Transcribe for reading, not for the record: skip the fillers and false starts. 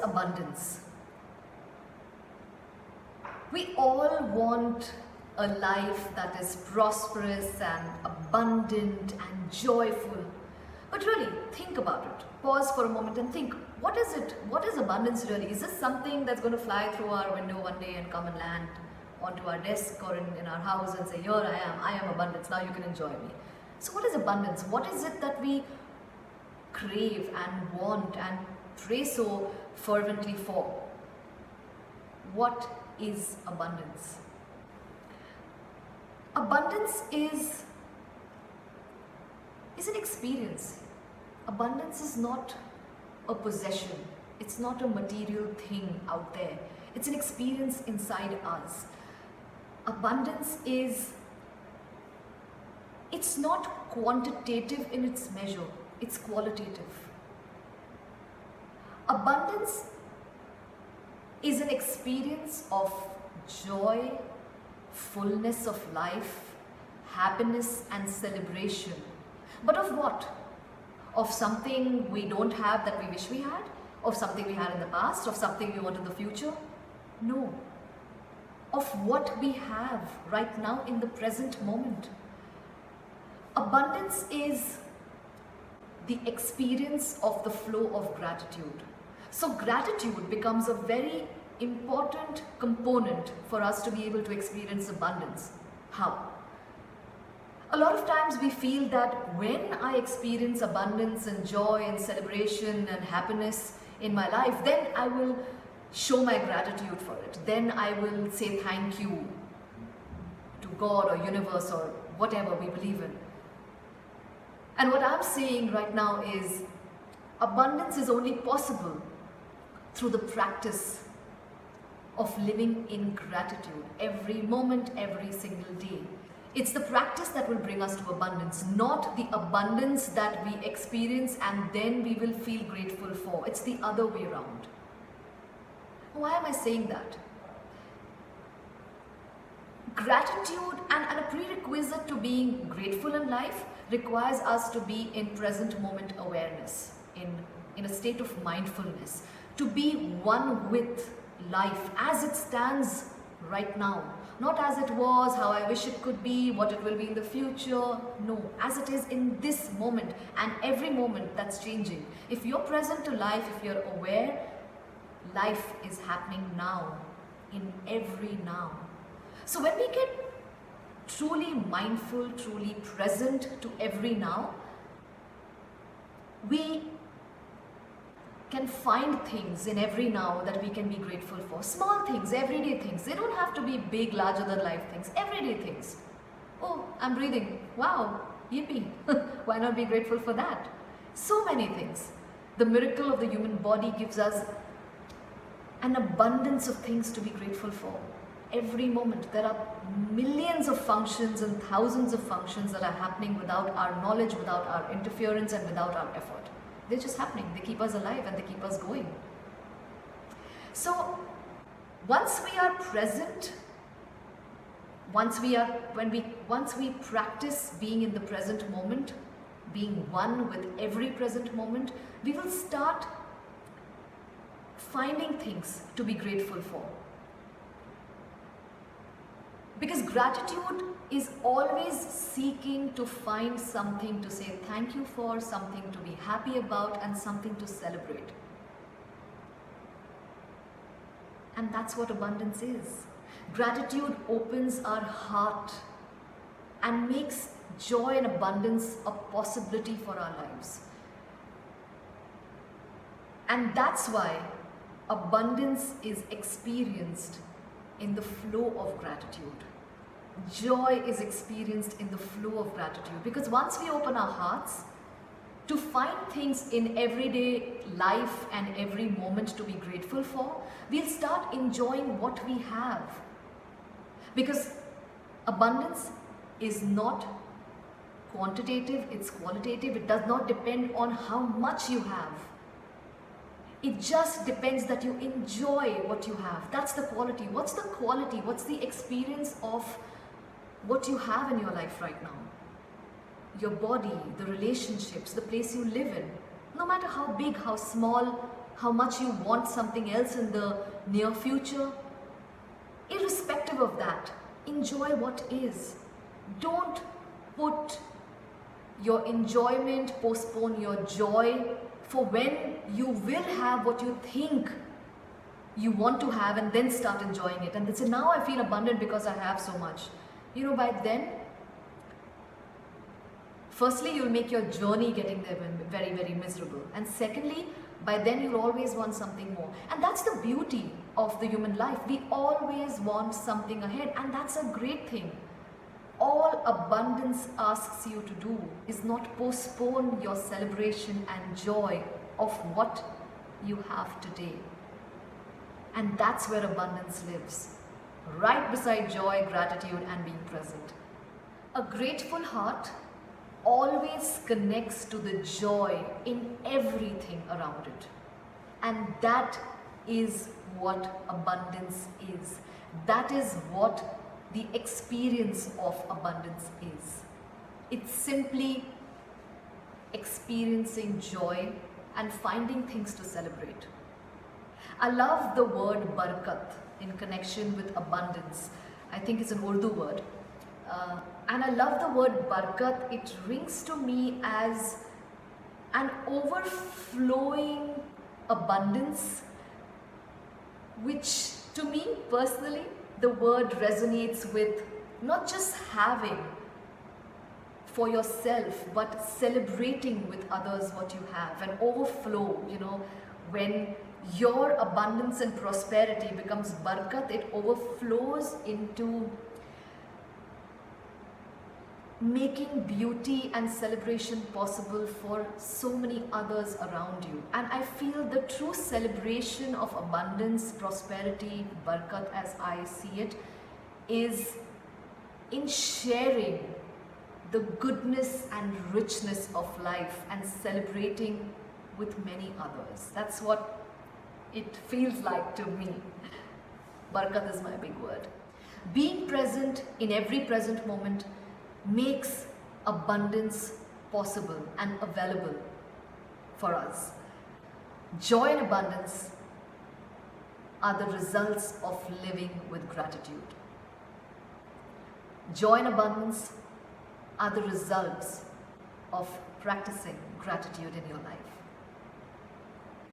abundance? We all want a life that is prosperous and abundant and joyful. But really, think about it. Pause for a moment and think, what is it? What is abundance really? Is this something that's going to fly through our window one day and come and land onto our desk or in our house and say, here I am abundance, now you can enjoy me. So what is abundance? What is it that we crave and want and pray so fervently for? What is abundance? Abundance is an experience. Abundance is not a possession. It's not a material thing out there. It's an experience inside us. Abundance it's not quantitative in its measure, it's qualitative. Abundance is an experience of joy, fullness of life, happiness and celebration. But of what? Of something we don't have that we wish we had? Of something we had in the past? Of something we want in the future? No. Of what we have right now in the present moment. Abundance is the experience of the flow of gratitude. So gratitude becomes a very important component for us to be able to experience abundance. How? A lot of times we feel that when I experience abundance and joy and celebration and happiness in my life, then I will show my gratitude for it. Then I will say thank you to God or universe or whatever we believe in. And what I'm saying right now is abundance is only possible through the practice of living in gratitude every moment, every single day. It's the practice that will bring us to abundance, not the abundance that we experience and then we will feel grateful for. It's the other way around. Why am I saying that? Gratitude and a prerequisite to being grateful in life requires us to be in present moment awareness, in a state of mindfulness, to be one with life as it stands right now. Not as it was, how I wish it could be, what it will be in the future. No, as it is in this moment and every moment that's changing. If you're present to life, if you're aware, life is happening now, in every now. So when we get truly mindful, truly present to every now, we can find things in every now that we can be grateful for. Small things, everyday things. They don't have to be big, larger than life things. Everyday things. Oh, I'm breathing. Wow, yippee. Why not be grateful for that? So many things. The miracle of the human body gives us an abundance of things to be grateful for. Every moment. There are millions of functions and thousands of functions that are happening without our knowledge, without our interference and without our effort. They're just happening. They keep us alive and they keep us going. So once we are present, once we practice being in the present moment, being one with every present moment, we will start finding things to be grateful for. Because gratitude is always seeking to find something to say thank you for, something to be happy about, and something to celebrate. And that's what abundance is. Gratitude opens our heart and makes joy and abundance a possibility for our lives. And that's why abundance is experienced in the flow of gratitude. Joy is experienced in the flow of gratitude, because once we open our hearts to find things in everyday life and every moment to be grateful for, we'll start enjoying what we have. Because abundance is not quantitative, it's qualitative. It does not depend on how much you have. It just depends that you enjoy what you have. That's the quality. What's the quality? What's the experience of what you have in your life right now? Your body, the relationships, the place you live in. No matter how big, how small how much you want something else in the near future. Irrespective of that, enjoy what is. Don't put your enjoyment, postpone your joy for when you will have what you think you want to have, and then start enjoying it. And they say, now I feel abundant because I have so much. By then, firstly, you'll make your journey getting there very, very miserable. And secondly, by then you'll always want something more. And that's the beauty of the human life. We always want something ahead, and that's a great thing. All abundance asks you to do is not postpone your celebration and joy of what you have today. And that's where abundance lives, right beside joy, gratitude, and being present. A grateful heart always connects to the joy in everything around it. And that is what abundance is. That is what the experience of abundance is. It's simply experiencing joy and finding things to celebrate. I love the word Barkat in connection with abundance. I think it's an Urdu word. And I love the word Barkat. It rings to me as an overflowing abundance, which to me personally, the word resonates with not just having for yourself, but celebrating with others what you have. An overflow, when your abundance and prosperity becomes Barkat, it overflows into making beauty and celebration possible for so many others around you. And I feel the true celebration of abundance, prosperity, Barkat as I see it, is in sharing the goodness and richness of life and celebrating with many others. That's what it feels like to me. Barkat is my big word. Being present in every present moment makes abundance possible and available for us. Joy and abundance are the results of living with gratitude. Joy and abundance are the results of practicing gratitude in your life.